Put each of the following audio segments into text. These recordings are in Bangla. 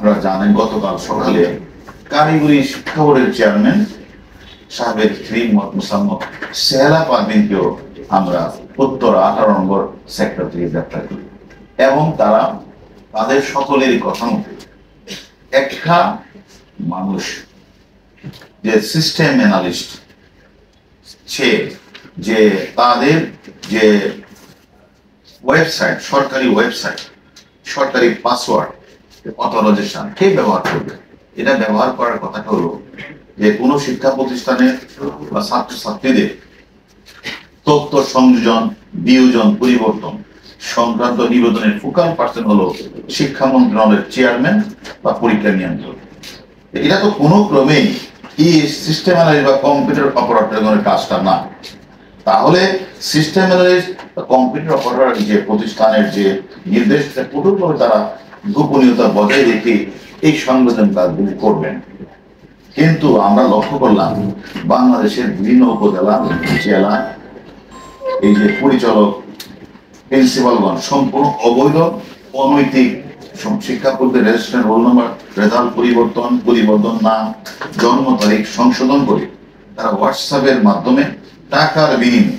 আপনারা জানেন গতকাল সকালে কারিগরি শিক্ষা বোর্ডের চেয়ারম্যান সাহেবের স্ত্রী মোসাম্মদ সেহেলা পারভিনকেও আমরা উত্তরা 18 নম্বর সেক্টর থেকে গ্রেপ্তার করি এবং তারা তাদের সকলেরই কথা মতো একটা মানুষ যে সিস্টেম অ্যানালিস্ট সে যে তাদের যে ওয়েবসাইট সরকারি পাসওয়ার্ড অথরাইজেশন কে ব্যবহার করবে, এটা ব্যবহার করার কথাটা হলো যে কোনো শিক্ষা প্রতিষ্ঠানে বা ছাত্রছাত্রীদের তথ্য সংযোজন, বিয়োজন, পরিবর্তন সংক্রান্ত নিবেদনের ফোকাল পার্সন হলো শিক্ষা মন্ত্রণালয়ের চেয়ারম্যান বা পরীক্ষা নিয়ন্ত্রক। এটা তো কোনো ক্রমেই এই সিস্টেম অ্যানালিস্ট বা কম্পিউটার অপারেটরের কাজটা না। তাহলে সিস্টেম অ্যানালিস্ট বা কম্পিউটার অপারেটর যে প্রতিষ্ঠানের যে নির্দেশ কঠোরভাবে তারা গোপনীয়তা বজায় রেখে এই সংবেদন কাজগুলি করবেন। কিন্তু আমরা লক্ষ্য করলাম বাংলাদেশের বিভিন্ন উপজেলা, জেলা এই যে পরিচালক, প্রিন্সিপালগণ সম্পূর্ণ অবৈধ, অনৈতিক শিক্ষা বোর্ডের রেজিস্ট্রেশন রোল নাম্বার, রেজাল্ট পরিবর্তন নাম, জন্ম তারিখ সংশোধন করে তারা হোয়াটসঅ্যাপের মাধ্যমে টাকার বিনিময়ে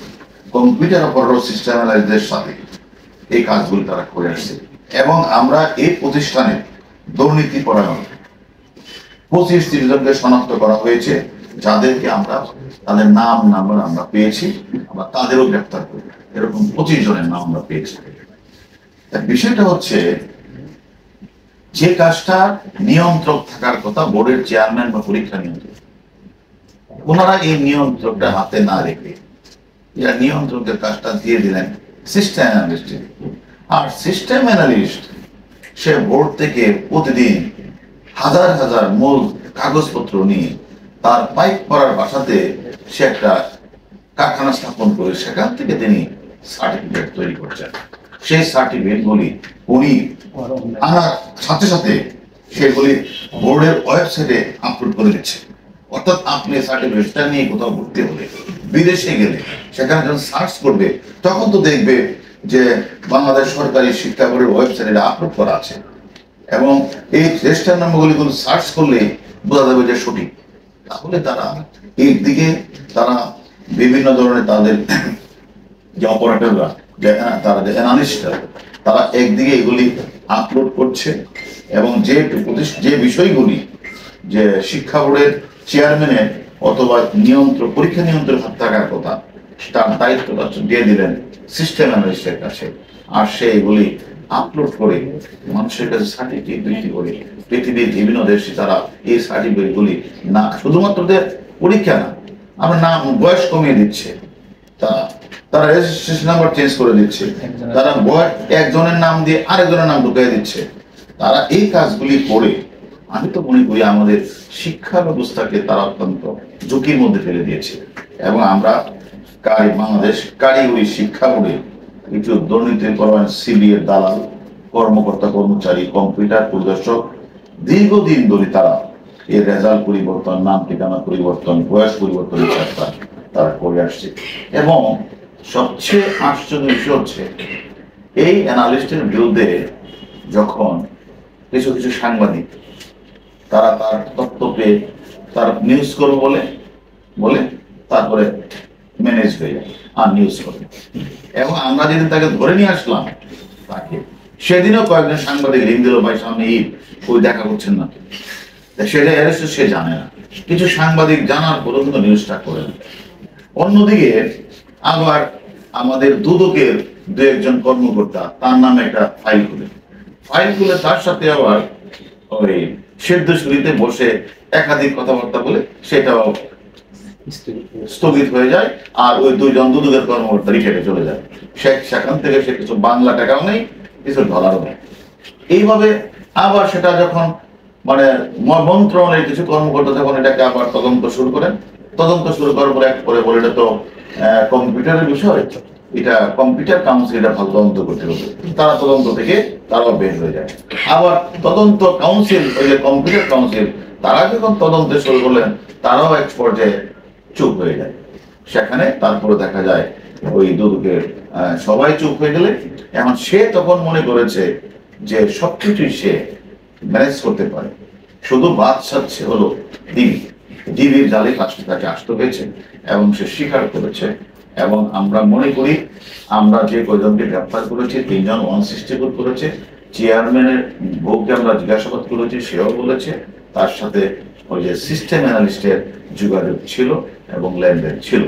কম্পিউটার অপারেটর সিস্টেম অ্যানালিস্টদের সাথে এই কাজগুলি তারা করে আসছে। এবং আমরা এই প্রতিষ্ঠানের দুর্নীতি পরায়ণ 25-30 জনকে শনাক্ত করা হয়েছে, যাদেরকে আমরা তাদের নাম নাম্বার আমরা পেয়েছি, আমরা তাদেরও গ্রেফতার করি। এরকম 25 জনের নাম আমরা পেয়েছি। বিষয়টা হচ্ছে যে কাজটা নিয়ন্ত্রক থাকার কথা বোর্ডের চেয়ারম্যান বা পরীক্ষা নিয়ন্ত্রক, ওনারা এই নিয়ন্ত্রকটা হাতে না রেখে এরা নিয়ন্ত্রকের কাজটা দিয়ে দিলেন সিস্টেম অ্যানালিস্ট। আর সিস্টেম অ্যানালিস্ট সে বোর্ড থেকে প্রতিদিন হাজার হাজার মূল কাগজপত্র নিয়ে তার পাইপ করার বাসাতে সে একটা কারখানা স্থাপন করে সেখান থেকে তিনি সার্টিফিকেট তৈরি করছেন। সেই সার্টিফিকেটগুলি উনি আনার সাথে সাথে সেগুলি বোর্ডের ওয়েবসাইটে আপলোড করে দিচ্ছে। অর্থাৎ আপনি সার্টিফিকেটটা নিয়ে কোথাও ঘুরতে হলে, বিদেশে গেলে সেখানে যখন সার্চ করবে তখন তো দেখবে যে বাংলাদেশ সরকারি শিক্ষা বোর্ডের ওয়েবসাইটে আপলোড করা আছে এবং এই রেজিস্টার নাম্বারগুলি সার্চ করলে বোঝা যাবে যে সঠিক। তাহলে তারা এই দিকে তারা বিভিন্ন ধরনের তাদের যে অপারেটররা, তারা যে অ্যানালিস্টরা, তারা একদিকে এগুলি আপলোড করছে এবং যে বিষয়গুলি যে শিক্ষা বোর্ডের চেয়ারম্যানের অথবা পরীক্ষা নিয়ন্ত্রক থাকার কথা, তার দায়িত্বটা দিয়ে দিলেন সিস্টেম অ্যানালিস্টের কাছে। আর সে এগুলি আপলোড করে মানুষের কাছে সার্টিফিকেট বিক্রি করে পৃথিবীর বিভিন্ন দেশে তারা এই সার্টিফিকেটগুলি না শুধুমাত্র পরীক্ষা না, আমরা নাম বয়স কমিয়ে দিচ্ছে, তারা রেজিস্ট্রেশন নাম্বার চেঞ্জ করে দিচ্ছে, তারা একজনের নাম দিয়ে আরেকজনের নাম ঢুকিয়ে দিচ্ছে। তারা এই কাজগুলি করে আমি তো মনে করি আমাদের শিক্ষা ব্যবস্থাকে তারা অত্যন্ত ঝুঁকির মধ্যে ফেলে দিয়েছে। এবং আমরা বাংলাদেশ কারিগরি শিক্ষা বোর্ডে কিছু দুর্নীতির পরায়ণ সিবিএর দালাল, কর্মকর্তা কর্মচারী, কম্পিউটার পরিদর্শক দীর্ঘদিন ধরে তারা এর রেজাল্ট পরিবর্তন, নাম ঠিকানা পরিবর্তন, বয়স পরিবর্তন তারা করে আসছে। এবং সবচেয়ে আশ্চর্য বিষয় হচ্ছে এই অ্যানালিস্টের বিরুদ্ধে যখন কিছু কিছু সাংবাদিক তারা তার তথ্য পেয়ে তার নিউজ করবে বলে তারপরে ম্যানেজ হয়ে যায় আর নিউজ করে। এবং আমরা যেদিন তাকে ধরে নিয়ে আসলাম তাকে, সেদিনও কয়েকজন সাংবাদিক রিং দিল, ভাই সামনে ওই দেখা করছেন না, সেটা অ্যারেস্ট সে জানে না। কিছু সাংবাদিক জানার পরেও কিন্তু নিউজটা করে না। অন্যদিকে আবার আমাদের দুদকের 2-1 কর্মকর্তা তার নামে একটা ফাইল খুলে তার সাথে আবার ওই সিদ্ধশুরিতে বসে একাধিক কথাবার্তা বলে সেটাও স্থগিত হয়ে যায়। আর ওই 2 জন দুদকের কর্মকর্তা রিফেটে চলে যায়। সেখান থেকে সে কিছু বাংলা টাকাও নেই, কিছু ডলারও নেই। এইভাবে আবার সেটা যখন মানে মন্ত্রণালয়ের কিছু কর্মকর্তা যখন এটাকে আবার তদন্ত শুরু করার পরে বলে এটা তো কম্পিউটারের বিষয়, এটা কম্পিউটার কাউন্সিল এটা ভালো তদন্ত করতে হবে, তারা তদন্ত থেকে তারাও বের হয়ে যায়। আবার তদন্ত কাউন্সিল, ওই যে কম্পিউটার কাউন্সিল, তারা যখন তদন্ত শুরু করলেন তারাও এক পর্যায়ে চুপ হয়ে যায়। সেখানে তারপরে দেখা যায় ওই দুদকের সবাই চুপ হয়ে গেলে এখন সে তখন মনে করেছে যে সবকিছুই সে ম্যানেজ করতে পারে। শুধু বাদ সাচ্ছে হলো ডিবির জালে কাজটি তাকে আসতে হয়েছে এবং সে স্বীকার করেছে। এবং আমরা মনে করি আমরা যে কয়জনকে গ্রেপ্তার করেছি, 3 জন 164 করেছে, চেয়ারম্যানের বউকে আমরা জিজ্ঞাসাবাদ করেছি, সেও বলেছে তার সাথে ওই যে সিস্টেম অ্যানালিস্টের যোগাযোগ ছিল এবং লেনদেন ছিল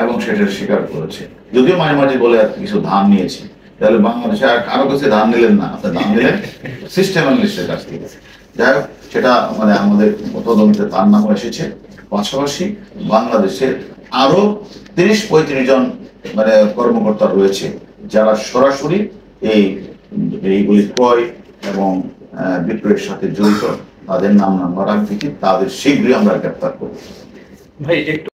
এবং সেটা স্বীকার করেছে। যদিও মাঝে মাঝে বলে কিছু ধান নিয়েছি, তাহলে বাংলাদেশে আর কারো কাছে ধান নিলেন না, আপনি ধান নিলেন সিস্টেম অ্যানালিস্টের কাছ থেকে। যাই হোক, সেটা মানে আমাদের তদন্তে তার নামও এসেছে। পাশাপাশি বাংলাদেশের আরো 30-35 জন মানে কর্মকর্তা রয়েছে যারা সরাসরি এইগুলি ক্রয় এবং বিক্রয়ের সাথে জড়িত। তাদের নাম নাম্বার রাখছি, তাদের শীঘ্রই আমরা গ্রেপ্তার করবো। ভাই একটু